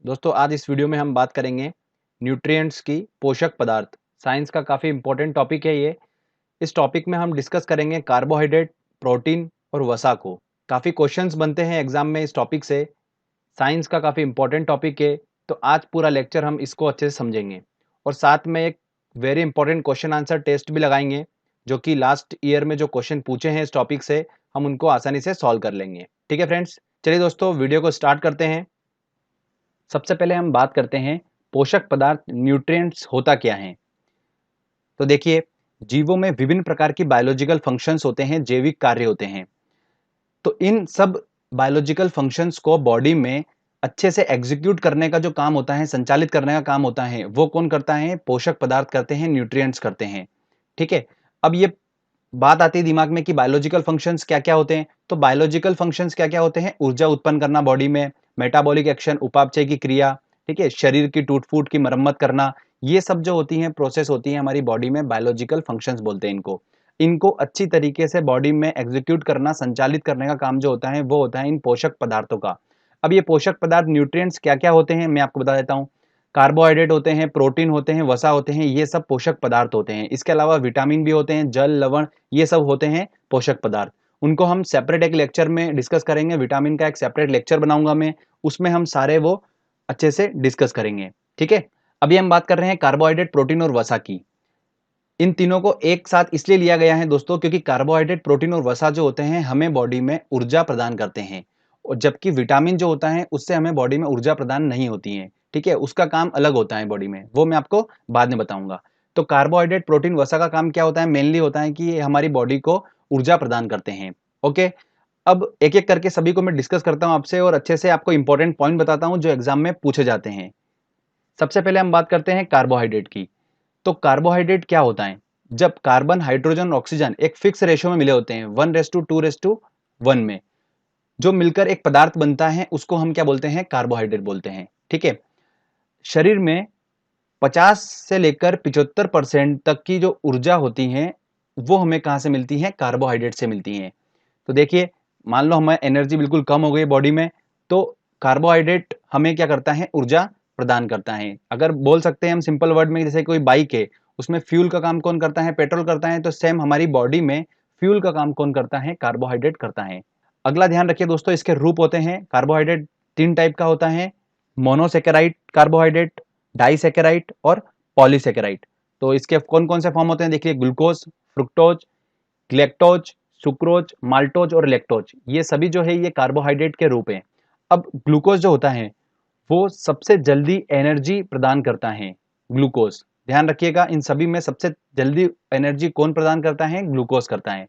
दोस्तों आज इस वीडियो में हम बात करेंगे न्यूट्रिएंट्स की, पोषक पदार्थ। साइंस का काफ़ी इंपॉर्टेंट टॉपिक है ये। इस टॉपिक में हम डिस्कस करेंगे कार्बोहाइड्रेट, प्रोटीन और वसा को। काफ़ी क्वेश्चंस बनते हैं एग्जाम में इस टॉपिक से। साइंस का काफ़ी इंपॉर्टेंट टॉपिक है, तो आज पूरा लेक्चर हम इसको अच्छे से समझेंगे और साथ में एक very important question answer test भी लगाएंगे, जो कि लास्ट ईयर में जो क्वेश्चन पूछे हैं इस टॉपिक से हम उनको आसानी से सॉल्व कर लेंगे। ठीक है फ्रेंड्स, चलिए दोस्तों वीडियो को स्टार्ट करते हैं। सबसे पहले हम बात करते हैं पोषक पदार्थ, न्यूट्रिएंट्स होता क्या है। तो देखिए, जीवों में विभिन्न प्रकार की बायोलॉजिकल फंक्शंस होते हैं, जैविक कार्य होते हैं। तो इन सब बायोलॉजिकल फंक्शंस को बॉडी में अच्छे से एग्जीक्यूट करने का जो काम होता है, संचालित करने का काम होता है, वो कौन करता है? पोषक पदार्थ करते हैं, न्यूट्रिएंट्स करते हैं। ठीक है। अब ये बात आती है दिमाग में कि बायोलॉजिकल फंक्शंस क्या-क्या होते हैं। तो बायोलॉजिकल फंक्शंस क्या-क्या होते हैं? ऊर्जा उत्पन्न करना बॉडी में, मेटाबॉलिक एक्शन, उपापचय की क्रिया, ठीक है, शरीर की टूट-फूट की मरम्मत करना, ये सब जो होती हैं प्रोसेस होती है हमारी बॉडी में, बायोलॉजिकल फंक्शंस बोलते हैं इनको। इनको अच्छी तरीके से बॉडी में एग्जीक्यूट करना, संचालित करने का काम जो होता है वो होता है इन पोषक पदार्थों का। अब ये पोषक पदार्थ न्यूट्रिएंट्स क्या-क्या होते हैं मैं आपको बता देता हूँ। कार्बोहाइड्रेट होते हैं, प्रोटीन होते हैं, वसा होते हैं, ये सब पोषक पदार्थ होते हैं। इसके अलावा विटामिन भी होते हैं, जल, लवण, ये सब होते हैं पोषक पदार्थ। उनको हम सेपरेट एक लेक्चर में डिस्कस करेंगे। विटामिन का एक सेपरेट लेक्चर बनाऊंगा मैं, उसमें हम सारे वो अच्छे से डिस्कस करेंगे। ठीक है। अभी हम बात कर रहे हैं कार्बोहाइड्रेट, प्रोटीन और वसा की। इन तीनों को एक साथ इसलिए लिया गया है दोस्तों, क्योंकि कार्बोहाइड्रेट, प्रोटीन और वसा जो होते हैं हमें बॉडी में ऊर्जा प्रदान करते हैं, और जबकि विटामिन जो होता है उससे हमें बॉडी में ऊर्जा प्रदान नहीं होती है। ठीक है, उसका काम अलग होता है बॉडी में, वो मैं आपको बाद में बताऊंगा। तो कार्बोहाइड्रेट, प्रोटीन, वसा का काम क्या होता है? मेनली होता है कि ये हमारी बॉडी को ऊर्जा प्रदान करते हैं। ओके। अब एक एक करके सभी को मैं डिस्कस करता हूं आपसे और अच्छे से आपको इंपॉर्टेंट पॉइंट बताता हूं जो एग्जाम में पूछे जाते हैं। सबसे पहले हम बात करते हैं कार्बोहाइड्रेट की। तो कार्बोहाइड्रेट क्या होता है? जब कार्बन, हाइड्रोजन और ऑक्सीजन एक फिक्स रेशियो में मिले होते हैं, 1:2:1 में, जो मिलकर एक पदार्थ बनता है, उसको हम क्या बोलते हैं? कार्बोहाइड्रेट बोलते हैं। ठीक है। शरीर में 50 से लेकर 75% तक की जो ऊर्जा होती है वो हमें कहां से मिलती है? कार्बोहाइड्रेट से मिलती है। तो देखिए, मान लो हमें एनर्जी बिल्कुल कम हो गई बॉडी में, तो कार्बोहाइड्रेट हमें क्या करता है? ऊर्जा प्रदान करता है। अगर बोल सकते हैं हम सिंपल वर्ड में, जैसे कोई बाइक है, उसमें फ्यूल का काम कौन करता है? पेट्रोल करता है। तो सेम हमारी बॉडी में फ्यूल का काम कौन करता है? कार्बोहाइड्रेट करता है। अगला ध्यान रखिए दोस्तों, इसके रूप होते हैं। कार्बोहाइड्रेट 3 टाइप का होता है: मोनोसेकेराइड कार्बोहाइड्रेट, डाइसेकेराइड और पॉलीसेकेराइड। तो इसके कौन कौन से फॉर्म होते हैं? देखिए, glucose, fructose, galactose, sucrose, maltose और लेक्टोज, ये सभी जो है ये कार्बोहाइड्रेट के रूप हैं। अब ग्लूकोज जो होता है वो सबसे जल्दी एनर्जी प्रदान करता है। ग्लूकोज, ध्यान रखिएगा, इन सभी में सबसे जल्दी एनर्जी कौन प्रदान करता है? ग्लूकोज करता है।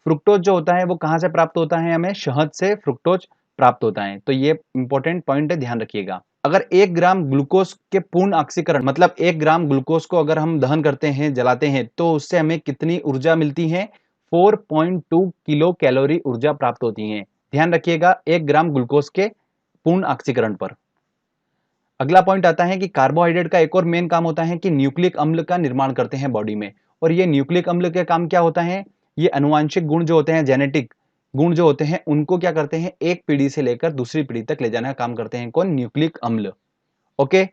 फ्रुक्टोज जो होता है वो कहां से प्राप्त होता है? हमें शहद से फ्रुक्टोज प्राप्त होता है। तो ये इंपॉर्टेंट पॉइंट है, ध्यान रखिएगा। अगर 1 ग्राम ग्लूकोज के पूर्ण ऑक्सीकरण, मतलब 1 ग्राम ग्लूकोज को अगर हम दहन करते हैं, जलाते हैं, तो उससे हमें कितनी ऊर्जा मिलती है? 4.2 किलो कैलोरी ऊर्जा प्राप्त होती है। ध्यान रखिएगा, 1 ग्राम ग्लूकोज के पूर्ण ऑक्सीकरण पर। अगला पॉइंट आता है कि कार्बोहाइड्रेट का एक और मेन काम होता है कि न्यूक्लिक अम्ल का निर्माण करते हैं बॉडी में। और ये न्यूक्लिक अम्ल का काम क्या होता है? ये अनुवांशिक गुण जो होते हैं, जेनेटिक गुण जो होते हैं, उनको क्या करते हैं? एक पीढ़ी से लेकर दूसरी पीढ़ी तक ले जाने का काम करते हैं। कौन? न्यूक्लिक अम्ल। ओके।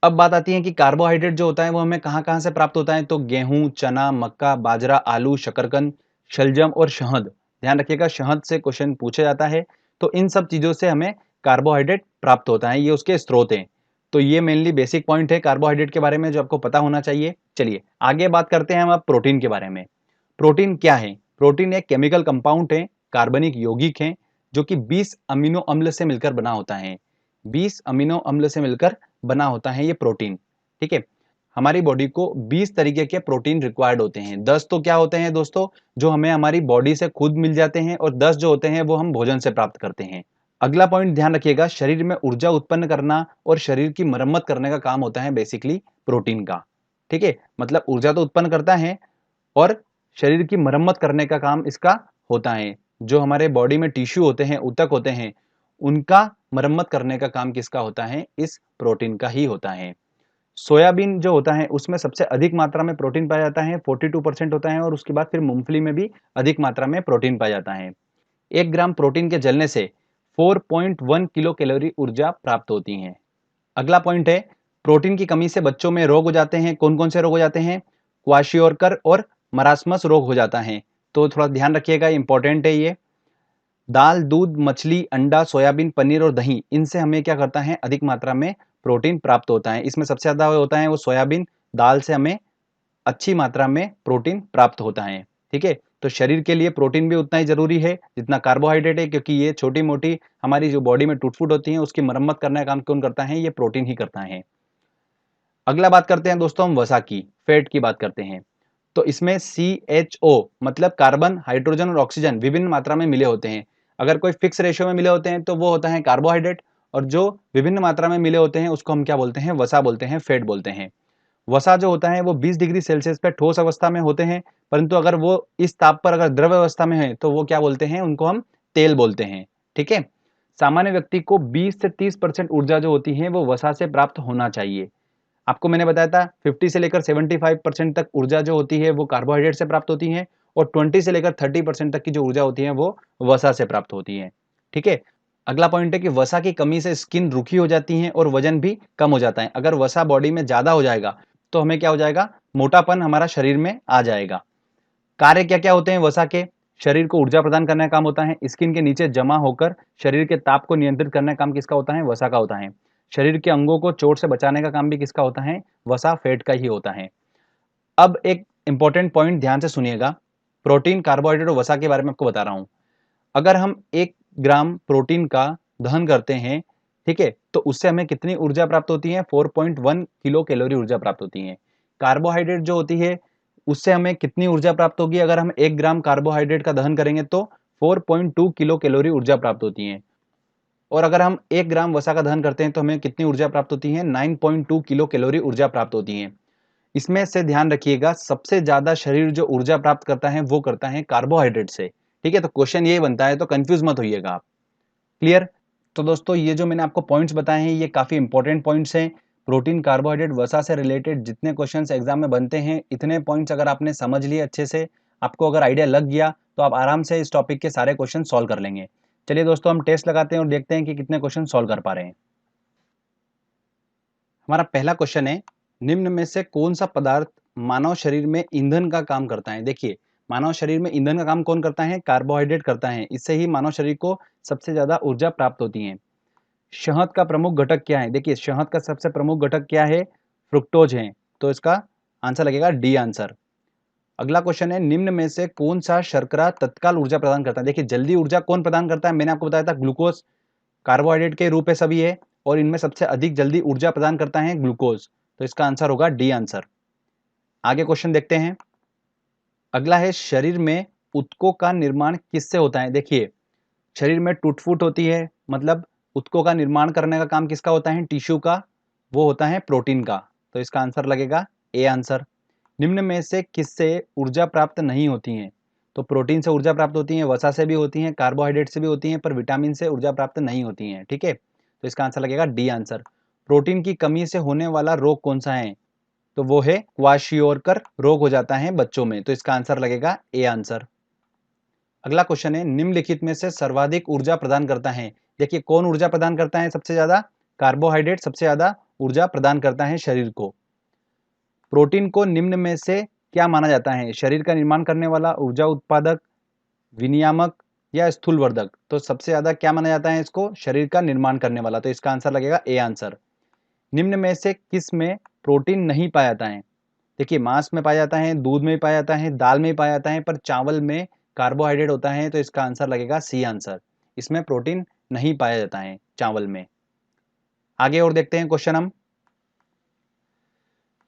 अब बात आती है कि कार्बोहाइड्रेट जो होता है वो हमें कहां कहां से प्राप्त होता है। तो गेहूं, चना, मक्का, बाजरा, आलू, शकरकंद, शलजम और शहद। ध्यान रखिएगा, शहद से क्वेश्चन पूछा जाता है। तो इन सब चीजों से हमें कार्बोहाइड्रेट प्राप्त होता है, ये उसके स्रोत हैं। तो ये मेनली बेसिक पॉइंट है कार्बोहाइड्रेट के बारे में जो आपको पता होना चाहिए। चलिए आगे बात करते हैं हम अब प्रोटीन के बारे में। प्रोटीन क्या है? प्रोटीन एक केमिकल कंपाउंड है, कार्बनिक यौगिक है, जो कि 20 अमीनो अम्ल से मिलकर बना होता है। 20 अमीनो अम्ल से मिलकर बना होता है ये प्रोटीन। ठीक है। हमारी बॉडी को 20 तरीके के प्रोटीन रिक्वायर्ड होते हैं। 10 तो क्या होते हैं दोस्तों? जो हमें हमारी बॉडी से खुद मिल जाते हैं, और 10 जो होते हैं वो हम भोजन से प्राप्त करते हैं। अगला पॉइंट ध्यान रखिएगा, शरीर में ऊर्जा उत्पन्न करना और शरीर की मरम्मत करने का काम होता है बेसिकली प्रोटीन का। ठीक है, मतलब ऊर्जा तो उत्पन्न करता है और शरीर की मरम्मत करने का काम इसका होता है। जो हमारे बॉडी में टिश्यू होते हैं, ऊतक होते हैं, उनका मरम्मत करने का काम किसका होता है? इस प्रोटीन का ही होता है। सोयाबीन जो होता है उसमें सबसे अधिक मात्रा में प्रोटीन पाया जाता है, 42% होता है, और उसके बाद फिर मूंगफली में भी अधिक मात्रा में प्रोटीन पाया जाता है। 1 ग्राम प्रोटीन के जलने से 4.1 किलो कैलोरी ऊर्जा प्राप्त होती है। अगला पॉइंट है, प्रोटीन की कमी से बच्चों में रोग हो जाते हैं। कौन कौन से रोग हो जाते हैं? क्वाशियोरकर और मरासमस रोग हो जाता है। तो थोड़ा ध्यान रखिएगा, इंपॉर्टेंट है ये। दाल, दूध, मछली, अंडा, सोयाबीन, पनीर और दही, इनसे हमें क्या करता है? अधिक मात्रा में प्रोटीन प्राप्त होता है। इसमें सबसे ज़्यादा होता है वो सोयाबीन, दाल से हमें अच्छी मात्रा में प्रोटीन प्राप्त होता है। ठीक है, तो शरीर के लिए प्रोटीन भी उतना ही ज़रूरी है जितना कार्बोहाइड्रेट है, क्योंकि ये छोटी-मोटी हमारी जो बॉडी में टूट-फूट होती है उसकी मरम्मत करने का काम कौन करता है? ये प्रोटीन ही करता है। अगला बात करते हैं दोस्तों हम वसा की, फैट की बात करते हैं। तो इसमें CHO मतलब कार्बन, हाइड्रोजन और ऑक्सीजन विभिन्न मात्रा में मिले होते हैं। अगर कोई फिक्स रेशियो में मिले होते हैं तो वो होता है कार्बोहाइड्रेट, और जो विभिन्न मात्रा में मिले होते हैं उसको हम क्या बोलते हैं? वसा बोलते हैं, फैट बोलते हैं। वसा जो होता है वो 20 डिग्री सेल्सियस पे ठोस अवस्था में होते हैं, परंतु अगर वो इस ताप पर अगर द्रव अवस्था में है तो वो क्या बोलते हैं? उनको हम तेल बोलते हैं। ठीक है, सामान्य व्यक्ति को 20 से 30% ऊर्जा जो होती है वो वसा से प्राप्त होना चाहिए। आपको मैंने बताया था 50 से लेकर 75% तक ऊर्जा जो होती है वो कार्बोहाइड्रेट से प्राप्त होती है, और 20 से लेकर 30% तक की जो ऊर्जा होती है वो वसा से प्राप्त होती है। ठीक है, अगला पॉइंट है कि वसा की कमी से स्किन रूखी हो जाती है और वजन भी कम हो जाता है। अगर वसा बॉडी में ज्यादा हो जाएगा तो हमें क्या हो जाएगा? मोटापन हमारा शरीर में आ जाएगा। कार्य क्या क्या होते हैं वसा के? शरीर को ऊर्जा प्रदान करने का काम होता है। स्किन के नीचे जमा होकर शरीर के ताप को नियंत्रित करने का काम किसका होता है? वसा का होता है। शरीर के अंगों को चोट से बचाने का काम भी किसका होता है? वसा, फैट का ही होता है। अब एक इंपॉर्टेंट पॉइंट ध्यान से सुनिएगा, प्रोटीन, कार्बोहाइड्रेट और वसा के बारे में आपको बता रहा हूं। अगर हम 1 ग्राम प्रोटीन का दहन करते हैं, ठीक है, तो उससे हमें कितनी ऊर्जा प्राप्त होती है? 4.1 किलो कैलोरी ऊर्जा प्राप्त होती है। कार्बोहाइड्रेट जो होती है उससे हमें कितनी ऊर्जा प्राप्त होगी? अगर हम 1 ग्राम कार्बोहाइड्रेट का दहन करेंगे तो 4.2 किलो कैलोरी ऊर्जा प्राप्त होती है। और अगर हम 1 ग्राम वसा का दहन करते हैं तो हमें कितनी ऊर्जा प्राप्त होती है? 9.2 किलो कैलोरी ऊर्जा प्राप्त होती है। इसमें से ध्यान रखिएगा, सबसे ज्यादा शरीर जो ऊर्जा प्राप्त करता है वो करता है कार्बोहाइड्रेट से। ठीक है, तो क्वेश्चन यही बनता है, तो कंफ्यूज मत होइएगा आप। क्लियर? तो दोस्तों ये जो मैंने आपको पॉइंट्स बताए हैं ये काफी इंपॉर्टेंट पॉइंट्स हैं। प्रोटीन, कार्बोहाइड्रेट, वसा से रिलेटेड जितने क्वेश्चंस एग्जाम में बनते हैं, इतने पॉइंट्स अगर आपने समझ लिए अच्छे से, आपको अगर आइडिया लग गया तो आप आराम से इस टॉपिक के सारे क्वेश्चन सॉल्व कर लेंगे। चलिए दोस्तों हम टेस्ट लगाते हैं और देखते हैं कि कितने क्वेश्चन सॉल्व कर पा रहे हैं। हमारा पहला क्वेश्चन है, निम्न में से कौन सा पदार्थ मानव शरीर में ईंधन का काम करता है? देखिए, मानव शरीर में ईंधन का काम कौन करता है? कार्बोहाइड्रेट करता है। इससे ही मानव शरीर को सबसे ज्यादा ऊर्जा प्राप्त होती है। शहद का प्रमुख घटक क्या है? देखिए, शहद का सबसे प्रमुख घटक क्या है? फ्रुक्टोज है। तो इसका आंसर लगेगा डी आंसर। अगला क्वेश्चन है, निम्न में से कौन सा शर्करा तत्काल ऊर्जा प्रदान करता है? देखिए, जल्दी ऊर्जा कौन प्रदान करता है? मैंने आपको बताया था ग्लूकोज कार्बोहाइड्रेट के रूप में सभी है, और इनमें सबसे अधिक जल्दी ऊर्जा प्रदान करता है ग्लूकोज। तो इसका आंसर होगा डी आंसर। आगे क्वेश्चन देखते हैं। अगला है, शरीर में ऊतकों का निर्माण किससे होता है? देखिए, शरीर में टूट-फूट होती है, मतलब ऊतकों का निर्माण करने का काम किसका होता है? टिश्यू का। वो होता है प्रोटीन का। तो इसका आंसर लगेगा ए आंसर। निम्न में से किससे ऊर्जा प्राप्त नहीं होती है? तो प्रोटीन से ऊर्जा प्राप्त होती है, वसा से भी होती है, कार्बोहाइड्रेट से भी होती है, पर विटामिन से ऊर्जा प्राप्त नहीं होती है। ठीक है, तो इसका आंसर लगेगा डी आंसर। प्रोटीन की कमी से होने वाला रोग कौन सा है? तो वो है क्वाशियोरकर रोग हो जाता है बच्चों में। तो इसका आंसर लगेगा ए आंसर। अगला क्वेश्चन है, निम्नलिखित में से सर्वाधिक ऊर्जा प्रदान करता है? देखिए, कौन ऊर्जा प्रदान करता है सबसे ज्यादा? कार्बोहाइड्रेट सबसे ज्यादा ऊर्जा प्रदान करता है शरीर को। प्रोटीन को निम्न में से क्या माना जाता है? शरीर का निर्माण करने वाला, ऊर्जा उत्पादक, विनियामक या स्थूलवर्धक? तो सबसे ज्यादा क्या माना जाता है इसको? शरीर का निर्माण करने वाला। तो इसका आंसर लगेगा ए आंसर। निम्न में से किस में प्रोटीन नहीं पाया जाता है? देखिए, मांस में पाया जाता है, दूध में पाया जाता है, दाल में पाया जाता है, पर चावल में कार्बोहाइड्रेट होता है। तो इसका आंसर लगेगा सी आंसर। इसमें प्रोटीन नहीं पाया जाता है चावल में। आगे और देखते हैं क्वेश्चन हम।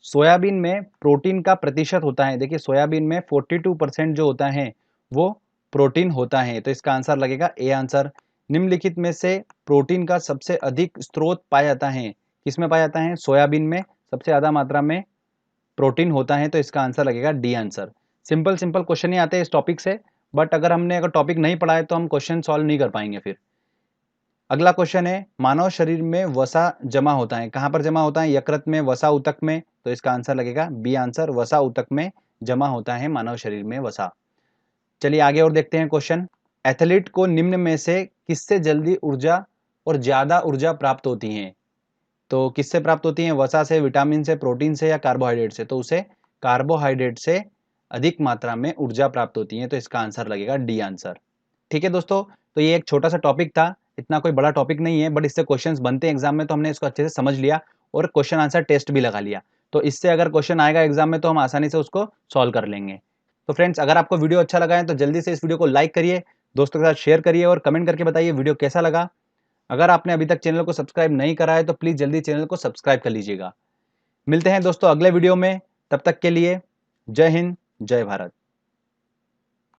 सोयाबीन में प्रोटीन का प्रतिशत होता है। देखिए, सोयाबीन में 42% जो होता है वो प्रोटीन होता है। तो इसका आंसर लगेगा ए आंसर। निम्नलिखित में से प्रोटीन का सबसे अधिक स्रोत पाया जाता है किसमें पाया जाता है? सोयाबीन में सबसे ज्यादा मात्रा में प्रोटीन होता है। तो इसका आंसर लगेगा D answer. Simple simple question ही आते हैं इस टॉपिक से, बट अगर टॉपिक नहीं पढ़ा है तो हम क्वेश्चन सॉल्व नहीं कर पाएंगे फिर। अगला क्वेश्चन है, मानव शरीर में वसा जमा होता है, कहां पर जमा होता है? यकृत में, वसा ऊतक में। तो इसका आंसर लगेगा बी आंसर, वसा ऊतक में जमा होता है मानव शरीर में वसा। चलिए आगे और देखते हैं क्वेश्चन। एथलीट को निम्न में से किससे जल्दी ऊर्जा और ज्यादा ऊर्जा प्राप्त होती है? तो किससे प्राप्त होती हैं? वसा से, विटामिन से, प्रोटीन से या कार्बोहाइड्रेट से? तो उसे कार्बोहाइड्रेट से अधिक मात्रा में ऊर्जा प्राप्त होती है, तो इसका आंसर लगेगा डी आंसर। ठीक है दोस्तों, तो ये एक छोटा सा टॉपिक था, इतना कोई बड़ा टॉपिक नहीं है, बट इससे क्वेश्चंस बनते हैं एग्जाम में, तो हमने इसको अच्छे से समझ लिया और क्वेश्चन आंसर टेस्ट भी लगा लिया। तो इससे अगर क्वेश्चन आएगा एग्जाम में तो हम आसानी से उसको सॉल्व कर लेंगे। तो फ्रेंड्स, अगर आपको वीडियो अच्छा लगा है तो जल्दी से इस वीडियो को लाइक करिए, दोस्तों के साथ शेयर करिए और कमेंट करके बताइए वीडियो कैसा लगा। अगर आपने अभी तक चैनल को सब्सक्राइब नहीं करा है तो प्लीज़ जल्दी चैनल को सब्सक्राइब कर लीजिएगा। मिलते हैं दोस्तों अगले वीडियो में, तब तक के लिए जय हिंद, जय भारत।